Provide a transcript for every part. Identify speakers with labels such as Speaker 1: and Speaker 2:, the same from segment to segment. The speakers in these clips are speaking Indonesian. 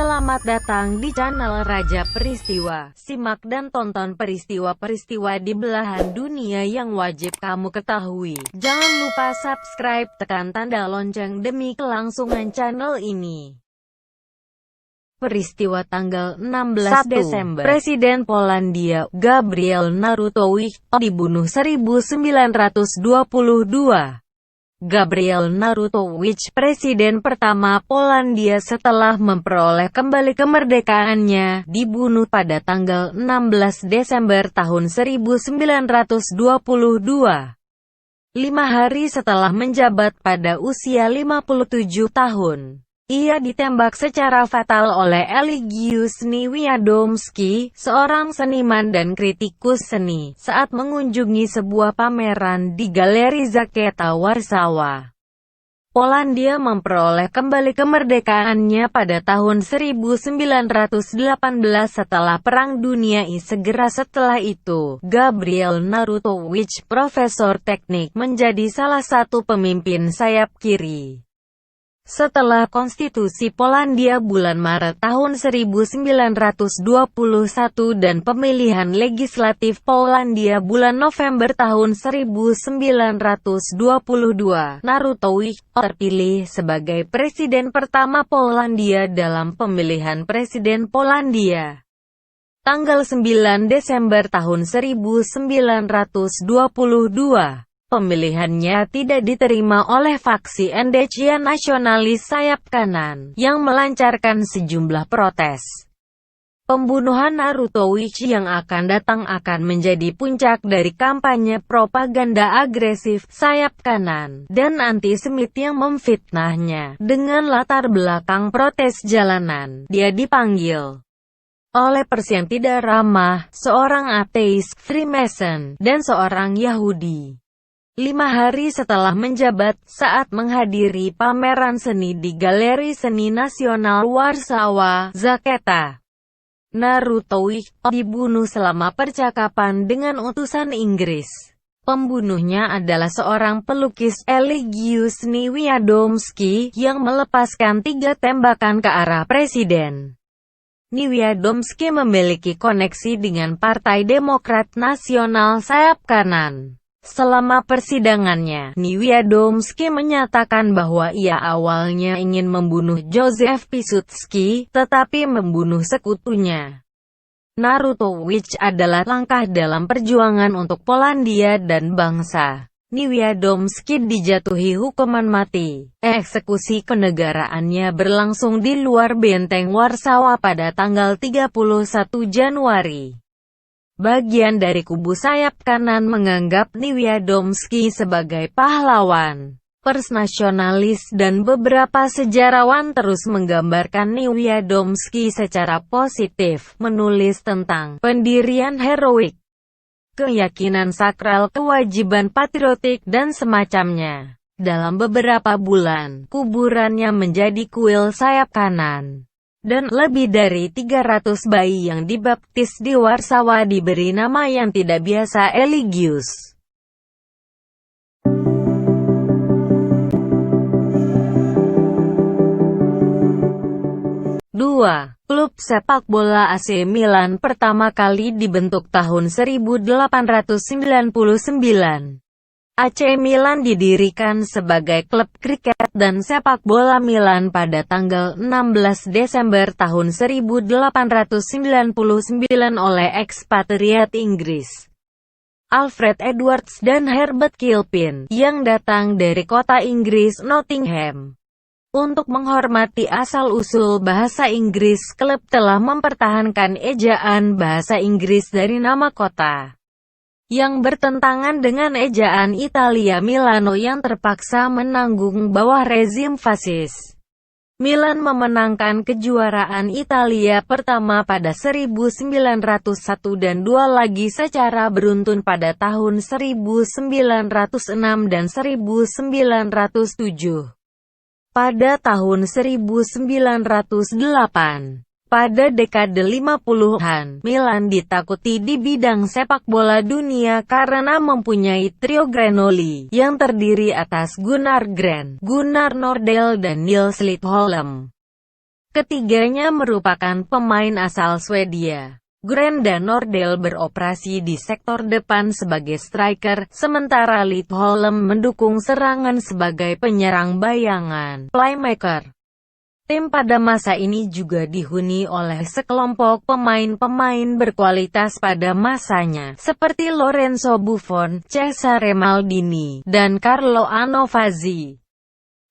Speaker 1: Selamat datang di channel Raja Peristiwa. Simak dan tonton peristiwa-peristiwa di belahan dunia yang wajib kamu ketahui. Jangan lupa subscribe, tekan tanda lonceng demi kelangsungan channel ini. Peristiwa tanggal 16 Desember. Presiden Polandia, Gabriel Narutowicz, dibunuh 1922. Gabriel Narutowicz, presiden pertama Polandia setelah memperoleh kembali kemerdekaannya, dibunuh pada tanggal 16 Desember tahun 1922. 5 hari setelah menjabat pada usia 57 tahun. Ia ditembak secara fatal oleh Eligius Niewiadomski, seorang seniman dan kritikus seni, saat mengunjungi sebuah pameran di Galeri Zakieta, Warsawa. Polandia memperoleh kembali kemerdekaannya pada tahun 1918 setelah Perang Dunia I. Segera setelah itu, Gabriel Narutowicz, profesor teknik, menjadi salah satu pemimpin sayap kiri. Setelah konstitusi Polandia bulan Maret tahun 1921 dan pemilihan legislatif Polandia bulan November tahun 1922, Narutowicz terpilih sebagai presiden pertama Polandia dalam pemilihan presiden Polandia. Tanggal 9 Desember tahun 1922. Pemilihannya tidak diterima oleh faksi NDC nasionalis sayap kanan, yang melancarkan sejumlah protes. Pembunuhan Narutowicz yang akan datang akan menjadi puncak dari kampanye propaganda agresif sayap kanan dan antisemit yang memfitnahnya. Dengan latar belakang protes jalanan, dia dipanggil oleh pers yang tidak ramah, seorang ateis, Freemason, dan seorang Yahudi. 5 hari setelah menjabat, saat menghadiri pameran seni di Galeri Seni Nasional Warsawa, Zakieta, Narutowicz dibunuh selama percakapan dengan utusan Inggris. Pembunuhnya adalah seorang pelukis, Eligius Niewiadomski, yang melepaskan 3 tembakan ke arah presiden. Niewiadomski memiliki koneksi dengan Partai Demokrat Nasional sayap kanan. Selama persidangannya, Niewiadomski menyatakan bahwa ia awalnya ingin membunuh Józef Piłsudski, tetapi membunuh sekutunya. Narutowicz adalah langkah dalam perjuangan untuk Polandia dan bangsa. Niewiadomski dijatuhi hukuman mati. Eksekusi kenegaraannya berlangsung di luar benteng Warsawa pada tanggal 31 Januari. Bagian dari kubu sayap kanan menganggap Niewiadomski sebagai pahlawan. Pers nasionalis dan beberapa sejarawan terus menggambarkan Niewiadomski secara positif, menulis tentang pendirian heroik, keyakinan sakral, kewajiban patriotik, dan semacamnya. Dalam beberapa bulan, kuburannya menjadi kuil sayap kanan. Dan lebih dari 300 bayi yang dibaptis di Warsawa diberi nama yang tidak biasa, Eligius. Klub sepak bola AC Milan pertama kali dibentuk tahun 1899. AC Milan didirikan sebagai klub kriket dan sepak bola Milan pada tanggal 16 Desember tahun 1899 oleh ekspatriat Inggris, Alfred Edwards dan Herbert Kilpin, yang datang dari kota Inggris Nottingham. Untuk menghormati asal-usul bahasa Inggris, klub telah mempertahankan ejaan bahasa Inggris dari nama kota, yang bertentangan dengan ejaan Italia Milano yang terpaksa menanggung bawah rezim fasis. Milan memenangkan kejuaraan Italia pertama pada 1901 dan 2 lagi secara beruntun pada tahun 1906 dan 1907. Pada tahun 1908, pada dekade 50-an, Milan ditakuti di bidang sepak bola dunia karena mempunyai trio Granoli, yang terdiri atas Gunnar Gran, Gunnar Nordell dan Nils Lidholm. Ketiganya merupakan pemain asal Swedia. Grenda Nordell beroperasi di sektor depan sebagai striker, sementara Lidholm mendukung serangan sebagai penyerang bayangan, playmaker. Tim pada masa ini juga dihuni oleh sekelompok pemain-pemain berkualitas pada masanya, seperti Lorenzo Buffon, Cesare Maldini, dan Carlo Annovazzi.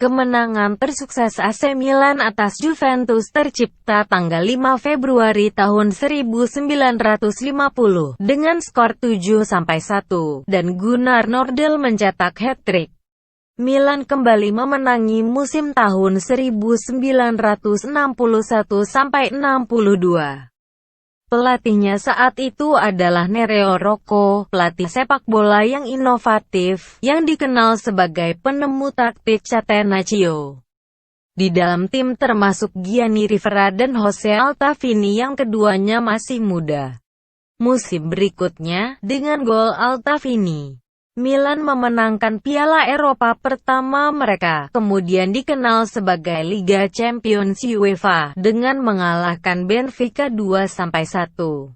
Speaker 1: Kemenangan tersukses AC Milan atas Juventus tercipta tanggal 5 Februari tahun 1950 dengan skor 7-1 dan Gunnar Nordell mencetak hat-trick. Milan kembali memenangi musim tahun 1961-62. Pelatihnya saat itu adalah Nereo Rocco, pelatih sepak bola yang inovatif, yang dikenal sebagai penemu taktik Catenaccio. Di dalam tim termasuk Gianni Rivera dan Jose Altafini yang keduanya masih muda. Musim berikutnya, dengan gol Altafini, Milan memenangkan Piala Eropa pertama mereka, kemudian dikenal sebagai Liga Champions UEFA, dengan mengalahkan Benfica 2-1.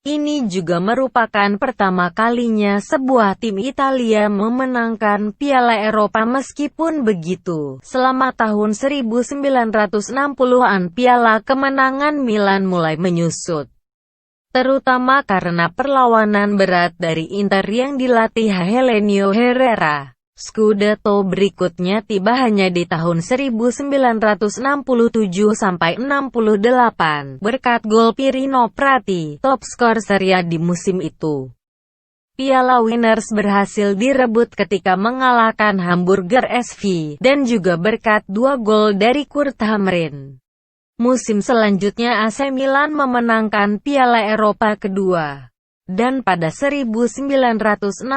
Speaker 1: Ini juga merupakan pertama kalinya sebuah tim Italia memenangkan Piala Eropa. Meskipun begitu, selama tahun 1960-an piala kemenangan Milan mulai menyusut. Terutama karena perlawanan berat dari Inter yang dilatih Helenio Herrera. Scudetto berikutnya tiba hanya di tahun 1967-68, berkat gol Pirino Prati, top skor Serie A di musim itu. Piala Winners berhasil direbut ketika mengalahkan Hamburger SV, dan juga berkat 2 gol dari Kurt Hamrin. Musim selanjutnya AC Milan memenangkan Piala Eropa kedua, dan pada 1969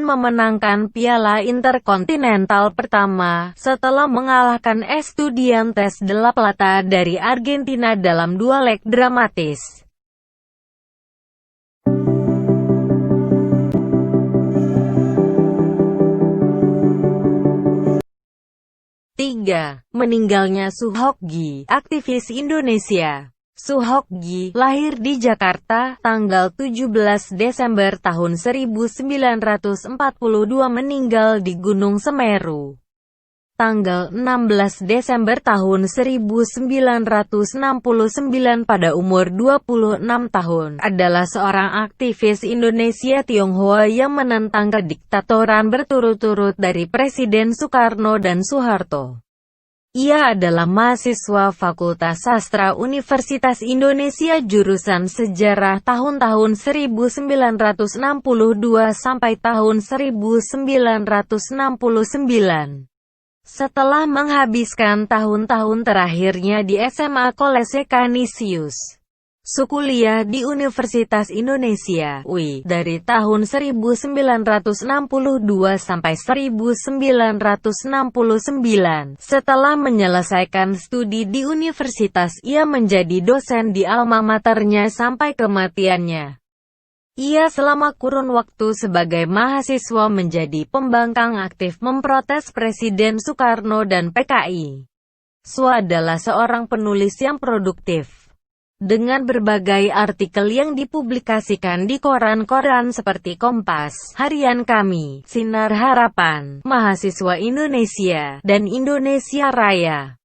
Speaker 1: memenangkan Piala Interkontinental pertama, setelah mengalahkan Estudiantes de La Plata dari Argentina dalam 2 leg dramatis. Meninggalnya Suhokgi, aktivis Indonesia. Suhokgi, lahir di Jakarta, tanggal 17 Desember tahun 1942 meninggal di Gunung Semeru. Tanggal 16 Desember tahun 1969 pada umur 26 tahun, adalah seorang aktivis Indonesia Tionghoa yang menentang kediktatoran berturut-turut dari Presiden Soekarno dan Soeharto. Ia adalah mahasiswa Fakultas Sastra Universitas Indonesia jurusan Sejarah tahun-tahun 1962 sampai tahun 1969. Setelah menghabiskan tahun-tahun terakhirnya di SMA Kolese Canisius, sukuliah di Universitas Indonesia (UI) dari tahun 1962 sampai 1969. Setelah menyelesaikan studi di universitas, ia menjadi dosen di alma maternya sampai kematiannya. Ia selama kurun waktu sebagai mahasiswa menjadi pembangkang aktif memprotes Presiden Soekarno dan PKI. Su adalah seorang penulis yang produktif, dengan berbagai artikel yang dipublikasikan di koran-koran seperti Kompas, Harian Kami, Sinar Harapan, Mahasiswa Indonesia, dan Indonesia Raya.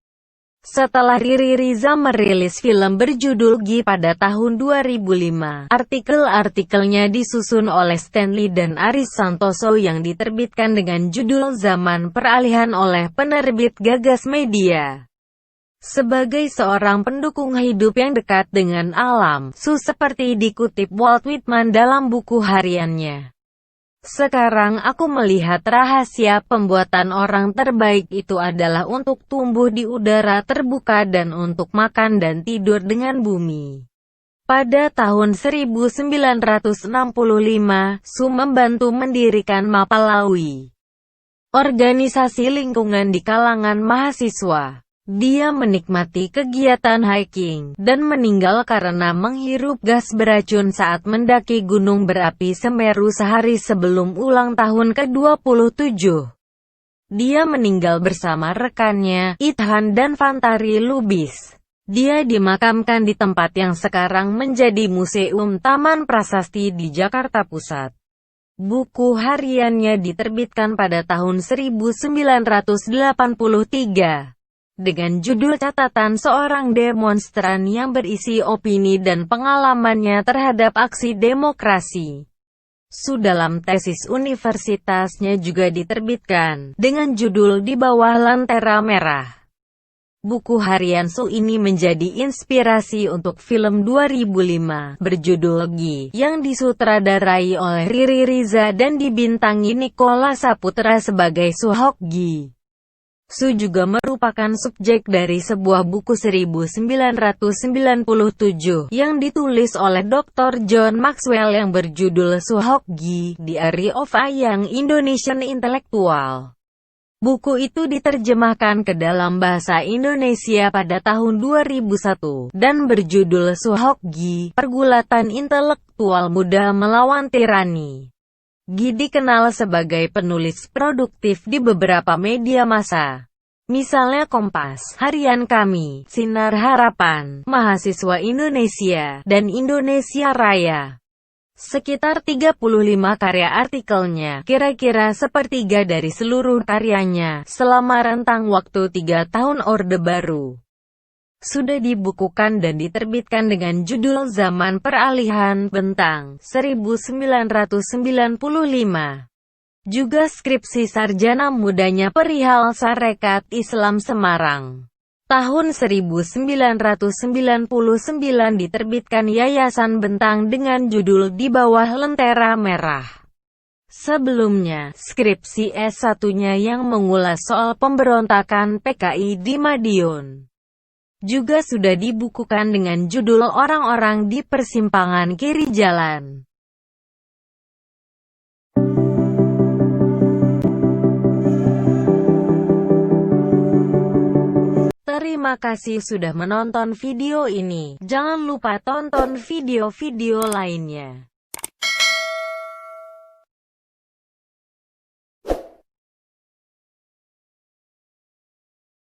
Speaker 1: Setelah Riri Riza merilis film berjudul Gi pada tahun 2005, artikel-artikelnya disusun oleh Stanley dan Aris Santoso yang diterbitkan dengan judul Zaman Peralihan oleh penerbit Gagas Media. Sebagai seorang pendukung hidup yang dekat dengan alam, Su seperti dikutip Walt Whitman dalam buku hariannya. Sekarang aku melihat rahasia pembuatan orang terbaik itu adalah untuk tumbuh di udara terbuka dan untuk makan dan tidur dengan bumi. Pada tahun 1965, Su membantu mendirikan Mapalawi, organisasi lingkungan di kalangan mahasiswa. Dia menikmati kegiatan hiking, dan meninggal karena menghirup gas beracun saat mendaki gunung berapi Semeru sehari sebelum ulang tahun ke-27. Dia meninggal bersama rekannya, Ithan dan Fantari Lubis. Dia dimakamkan di tempat yang sekarang menjadi Museum Taman Prasasti di Jakarta Pusat. Buku hariannya diterbitkan pada tahun 1983. Dengan judul Catatan Seorang Demonstran yang berisi opini dan pengalamannya terhadap aksi demokrasi. Dalam tesis universitasnya juga diterbitkan, dengan judul Di Bawah Lentera Merah. Buku harian Su ini menjadi inspirasi untuk film 2005, berjudul Gi, yang disutradarai oleh Riri Riza dan dibintangi Nichola Saputra sebagai Suhok Gi. Su juga merupakan subjek dari sebuah buku 1997 yang ditulis oleh Dr. John Maxwell yang berjudul Suhok Gi, Diary of a Young Indonesian Intellectual. Buku itu diterjemahkan ke dalam bahasa Indonesia pada tahun 2001, dan berjudul Suhok Gi, Pergulatan Intelektual Muda Melawan Tirani. Gi dikenal sebagai penulis produktif di beberapa media massa. Misalnya Kompas, Harian Kami, Sinar Harapan, Mahasiswa Indonesia, dan Indonesia Raya. Sekitar 35 karya artikelnya, kira-kira sepertiga dari seluruh karyanya, selama rentang waktu 3 tahun Orde Baru, sudah dibukukan dan diterbitkan dengan judul Zaman Peralihan, Bentang, 1995. Juga skripsi sarjana mudanya perihal Sarekat Islam Semarang. Tahun 1999 diterbitkan Yayasan Bentang dengan judul Di Bawah Lentera Merah. Sebelumnya, skripsi S1-nya yang mengulas soal pemberontakan PKI di Madiun juga sudah dibukukan dengan judul Orang-orang di Persimpangan Kiri Jalan. Terima kasih sudah menonton video ini. Jangan lupa tonton video-video lainnya.